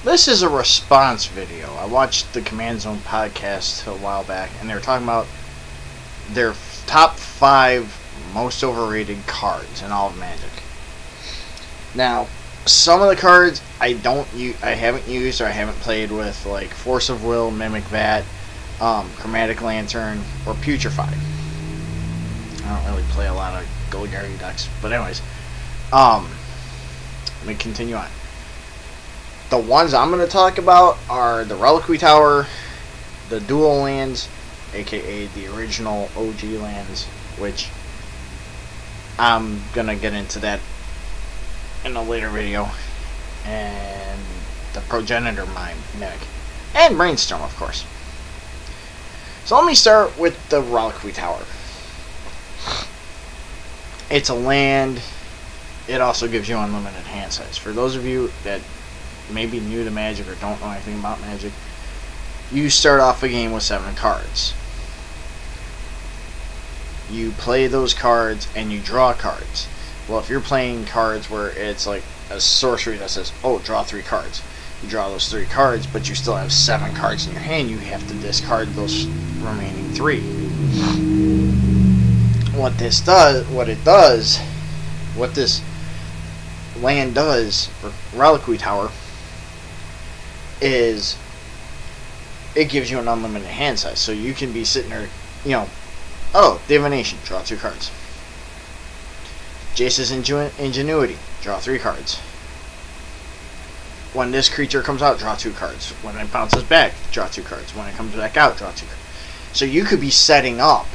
This is a response video. I watched the Command Zone podcast a while back, and they were talking about their top 5 most overrated cards in all of Magic. Now, some of the cards I haven't used or I haven't played with, like Force of Will, Mimic Vat, Chromatic Lantern, or Putrefy. I don't really play a lot of Golgari decks, but anyways, let me continue on. The ones I'm going to talk about are the Reliquary Tower, the dual lands, aka the original OG lands, which I'm going to get into that in a later video, and the Progenitor Mimic, and Brainstorm, of course. So let me start with the Reliquary Tower. It's a land. It also gives you unlimited hand size. For those of you that may be new to Magic or don't know anything about Magic, you start off a game with 7 cards. You play those cards and you draw cards. Well, if you're playing cards where it's like a sorcery that says, oh, draw 3 cards. You draw those 3 cards, but you still have 7 cards in your hand. You have to discard those remaining 3. What this land does, for Reliquary Tower, is it gives you an unlimited hand size. So you can be sitting there, oh, Divination, draw 2 cards. Jace's Ingenuity, draw 3 cards. When this creature comes out, draw 2 cards. When it bounces back, draw 2 cards. When it comes back out, draw 2 cards. So you could be setting up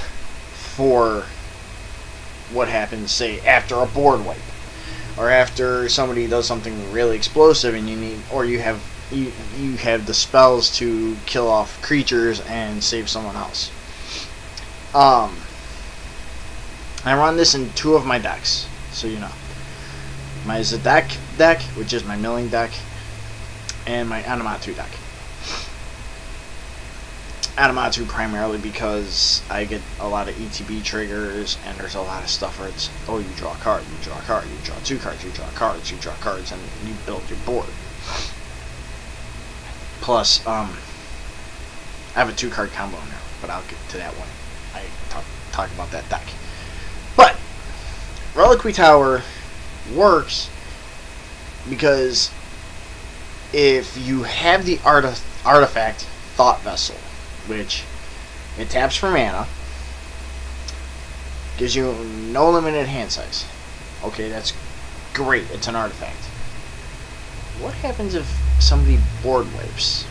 for what happens, say, after a board wipe, or after somebody does something really explosive, and you have the spells to kill off creatures and save someone else. I run this in 2 of my decks, so you know. My Zedek deck, which is my milling deck, and my Animatu deck. Animatu primarily because I get a lot of ETB triggers, and there's a lot of stuff where it's, oh, you draw a card, you draw a card, you draw 2 cards, you draw cards, you draw cards, and you build your board. Plus, I have a 2-card combo in there, but I'll get to that when I talk about that deck. But Reliquary Tower works because if you have the artifact Thought Vessel, which it taps for mana, gives you no limited hand size. Okay, that's great. It's an artifact. What happens if somebody board wipes?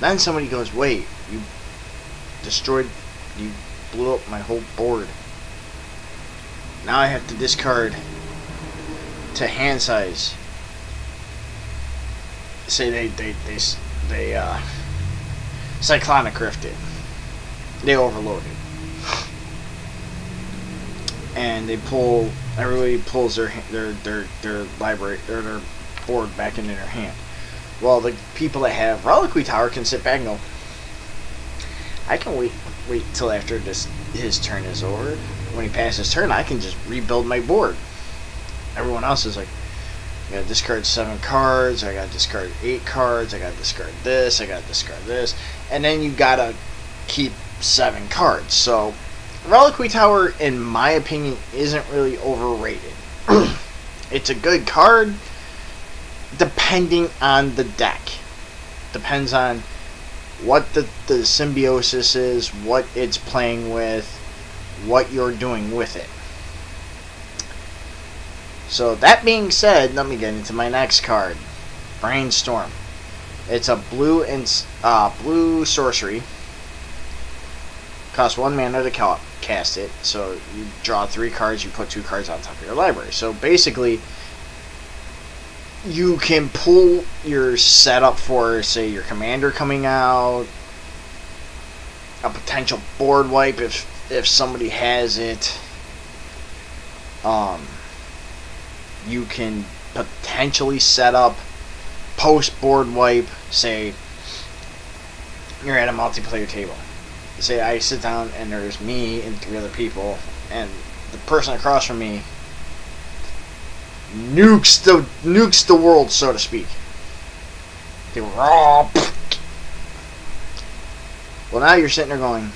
Then somebody goes, wait, you blew up my whole board. Now I have to discard to hand size. Say they Cyclonic Rifted. They overloaded. And everybody pulls their library or their board back into their hand. Well, the people that have Reliquary Tower can sit back and go, I can wait till after his turn is over. When he passes his turn, I can just rebuild my board. Everyone else is like, I gotta discard 7 cards, I gotta discard 8 cards, I gotta discard this, I gotta discard this, and then you gotta keep 7 cards. So Reliquary Tower, in my opinion, isn't really overrated. It's a good card, depending on the deck. Depends on what the symbiosis is, what it's playing with, what you're doing with it. So that being said, let me get into my next card, Brainstorm. It's a blue sorcery. Costs 1 mana to cast it. So you draw 3 cards, you put 2 cards on top of your library. So basically, you can pull your setup for, say, your commander coming out, a potential board wipe if somebody has it. You can potentially set up post board wipe. Say you're at a multiplayer table. Say I sit down and there's me and 3 other people, and the person across from me nukes the world, so to speak. They were all... Well, now you're sitting there going,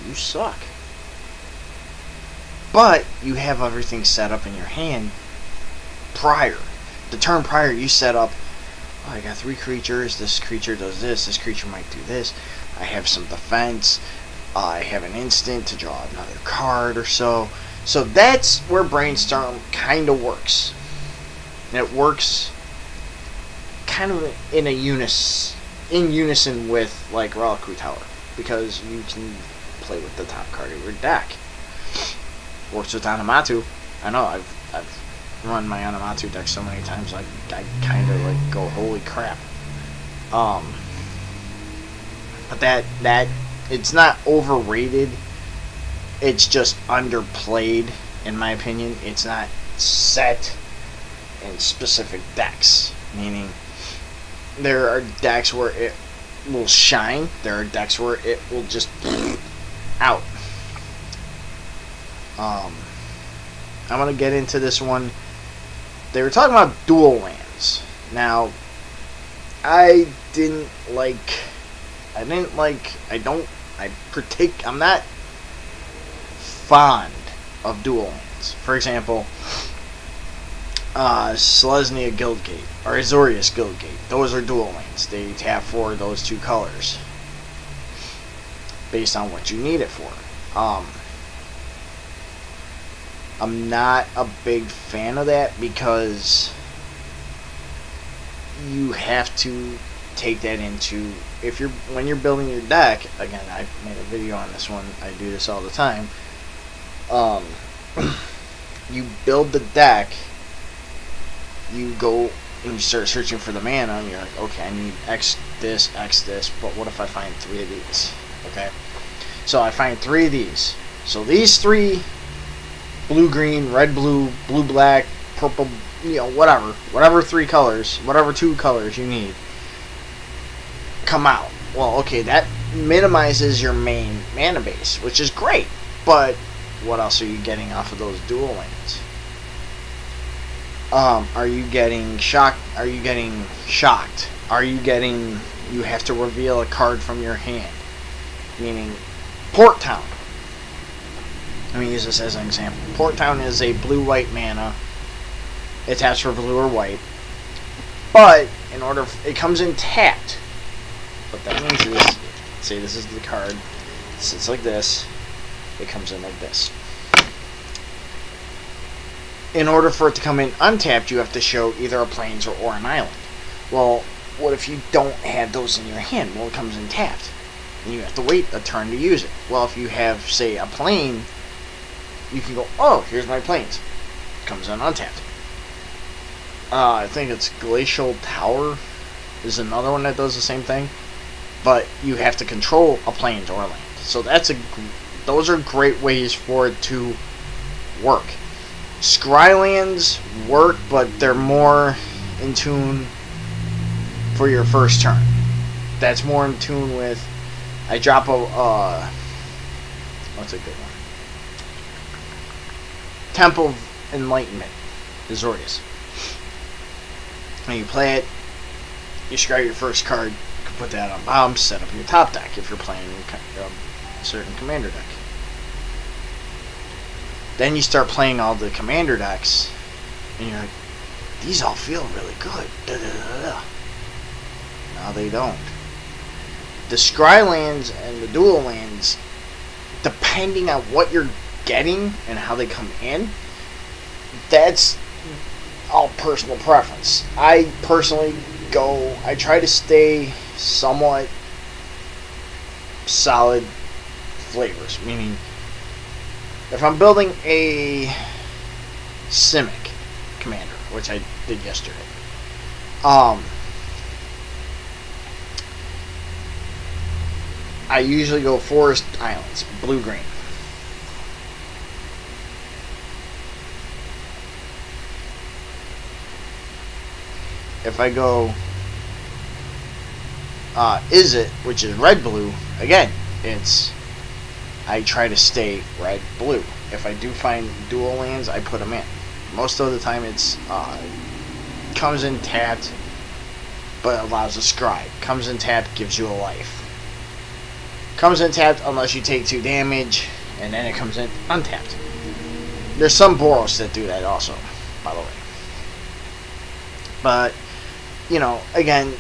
you suck. But you have everything set up in your hand prior. The turn prior, you set up, oh, I got 3 creatures, this creature does this creature might do this, I have some defense, I have an instant to draw another card or so. So that's where Brainstorm kind of works. And it works kind of in unison with like Reliquary Tower, because you can play with the top card of your deck. Works with Anamatu. I know I've run my Anamatu deck so many times I kind of like go, holy crap. But that it's not overrated. It's just underplayed, in my opinion. It's not set in specific decks, meaning there are decks where it will shine. There are decks where it will just out. I'm gonna get into this one. They were talking about dual lands. Now, I'm not fond of dual lands. For example, Selesnya Guildgate or Azorius Guildgate. Those are dual lands. They tap for those 2 colors based on what you need it for. I'm not a big fan of that because you have to take that into when you're building your deck. Again, I made a video on this one. I do this all the time. You build the deck. You go and you start searching for the mana. And you're like, okay, I need X this, but what if I find 3 of these? Okay, so I find 3 of these. So these 3. Blue, green, red, blue, blue, black, purple, whatever 3 colors, whatever 2 colors you need, come out. Well, okay, that minimizes your main mana base, which is great, but what else are you getting off of those dual lands? Are you getting shocked? Are you getting shocked? Are you getting, you have to reveal a card from your hand, meaning Port Town. Let me use this as an example. Port Town is a blue-white mana. It taps for blue or white. But, it comes in tapped. What that means is, say this is the card. It sits like this. It comes in like this. In order for it to come in untapped, you have to show either a plains or an island. Well, what if you don't have those in your hand? Well, it comes in tapped. And you have to wait a turn to use it. Well, if you have, say, a plain, you can go, oh, here's my plains. Comes in untapped. I think it's Glacial Tower is another one that does the same thing. But you have to control a plains or a land. So those are great ways for it to work. Scrylands work, but they're more in tune for your first turn. That's more in tune with, I drop a, what's a good one? Temple of Enlightenment, Azorius. And you play it, you scry your first card, you can put that on bottom, set up your top deck if you're playing a certain commander deck. Then you start playing all the commander decks, and you're like, these all feel really good. Da-da-da-da. No, they don't. The Scrylands and the dual lands, depending on what you're getting and how they come in, that's all personal preference. I personally I try to stay somewhat solid flavors, meaning if I'm building a Simic commander, which I did yesterday, I usually go Forest Islands, blue-green. If I go Is It, which is red-blue, again, I try to stay red-blue. If I do find dual lands, I put them in. Most of the time, comes in tapped. but allows a scribe. Comes in tapped, gives you a life. Comes in tapped unless you take 2 damage, and then it comes in untapped. There's some Boros that do that also, by the way. But, you know, again,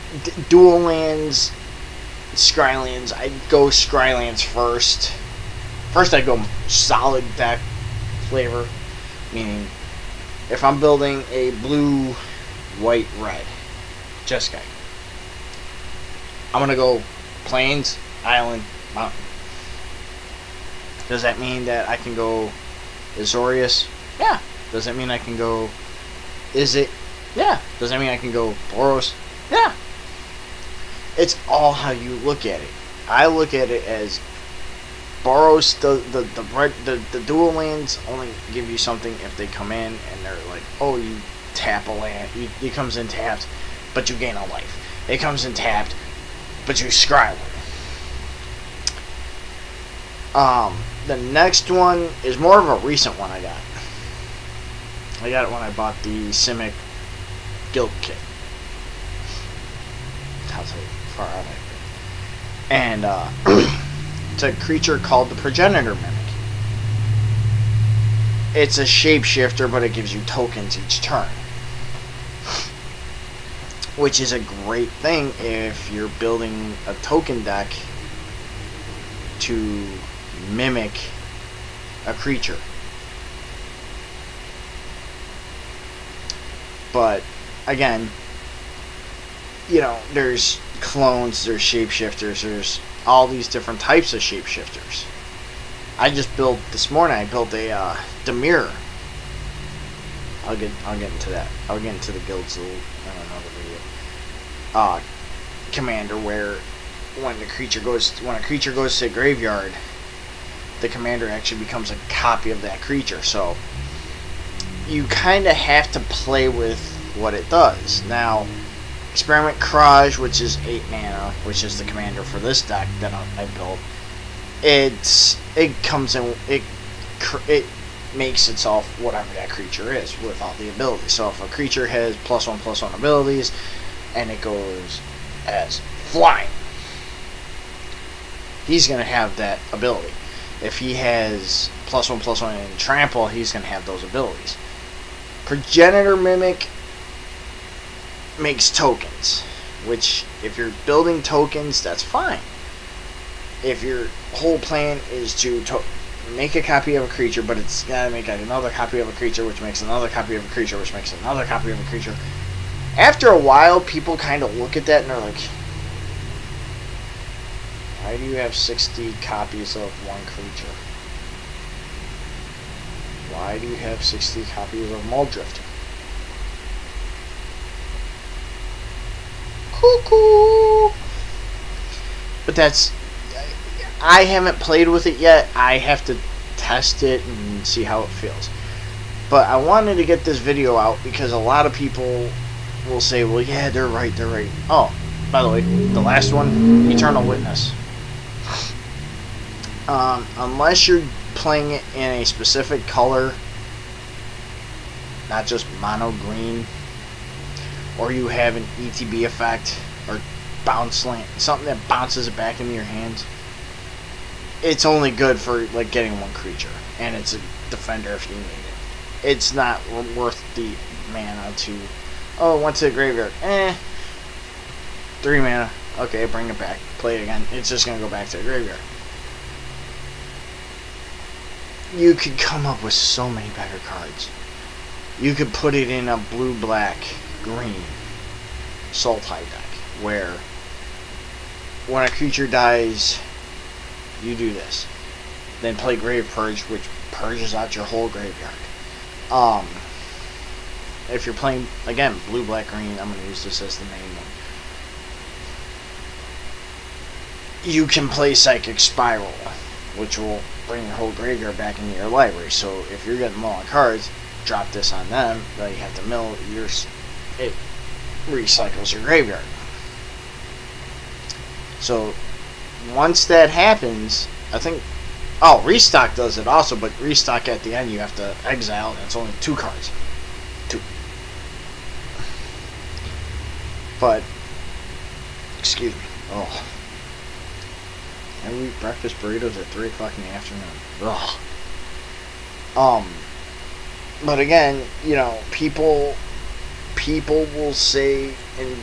dual lands, Scrylands, I'd go Scrylands first. First I'd go solid deck flavor, meaning if I'm building a blue, white, red, Jeskai, I'm going to go Plains, Island, Mountain. Does that mean that I can go Azorius? Yeah. Does that mean I can go Izzet? Yeah. Does that mean I can go Boros? Yeah. It's all how you look at it. I look at it as Boros, the dual lands only give you something if they come in and they're like, oh, you tap a land. It comes in tapped, but you gain a life. It comes in tapped, but you scry one. The next one is more of a recent one I got. I got it when I bought the Simic Guild Kit. How far out I get. And it's a creature called the Progenitor Mimic. It's a shapeshifter, but it gives you tokens each turn, which is a great thing if you're building a token deck to mimic a creature. But again, you know, there's clones, there's shapeshifters, there's all these different types of shapeshifters. I just built this morning. I built a Demir. I'll get into that. I'll get into the guilds in another video. Commander, where when a creature goes to the graveyard, the commander actually becomes a copy of that creature. So you kind of have to play with what it does. Now, Experiment Kraj, which is 8 mana, which is the commander for this deck that I built, it comes in, it makes itself whatever that creature is with all the abilities. So if a creature has +1/+1 abilities and it goes as flying, he's going to have that ability. If he has +1/+1 in trample, he's going to have those abilities. Progenitor Mimic makes tokens, which if you're building tokens, that's fine. If your whole plan is to make a copy of a creature, but it's got to make another copy of a creature, which makes another copy of a creature, which makes another copy of a creature. After a while, people kind of look at that and they're like, why do you have 60 copies of one creature? Why do you have 60 copies of Muldrifter? Cuckoo! But that's... I haven't played with it yet. I have to test it and see how it feels. But I wanted to get this video out because a lot of people will say, well, yeah, they're right. Oh, by the way, the last one, Eternal Witness. Unless you're playing it in a specific color, not just mono green, or you have an ETB effect or bounce land, something that bounces it back into your hands, it's only good for like getting one creature, and it's a defender if you need it. It's not worth the mana to, oh, it went to the graveyard, 3 mana, okay, bring it back, play it again. It's just gonna go back to the graveyard. You could come up with so many better cards. You could put it in a blue, black, green Sultai deck, where when a creature dies, you do this. Then play Grave Purge, which purges out your whole graveyard. If you're playing, again, blue, black, green, I'm going to use this as the main one. You can play Psychic Spiral, which will bring your whole graveyard back into your library. So if you're getting low on cards, drop this on them, then you have to mill yours. It recycles your graveyard. So once that happens, I think, oh, Restock does it also, but Restock at the end you have to exile, and it's only 2 cards. 2. But Excuse me. Oh. I eat breakfast burritos at 3 o'clock in the afternoon. Ugh. But again, you know, people will say and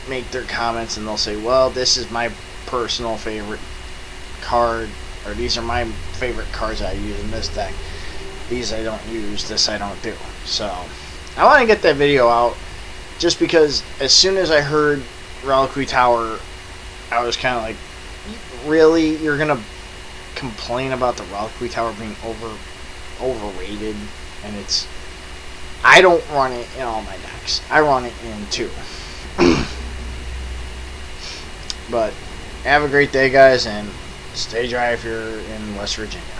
make their comments and they'll say, well, this is my personal favorite card, or these are my favorite cards I use in this deck. These I don't use, this I don't do. So, I want to get that video out just because as soon as I heard Reliquary Tower, I was kind of like, really? You're going to complain about the Reliquary Tower being overrated? And it's... I don't run it in all my decks. I run it in 2. But have a great day, guys, and stay dry if you're in West Virginia.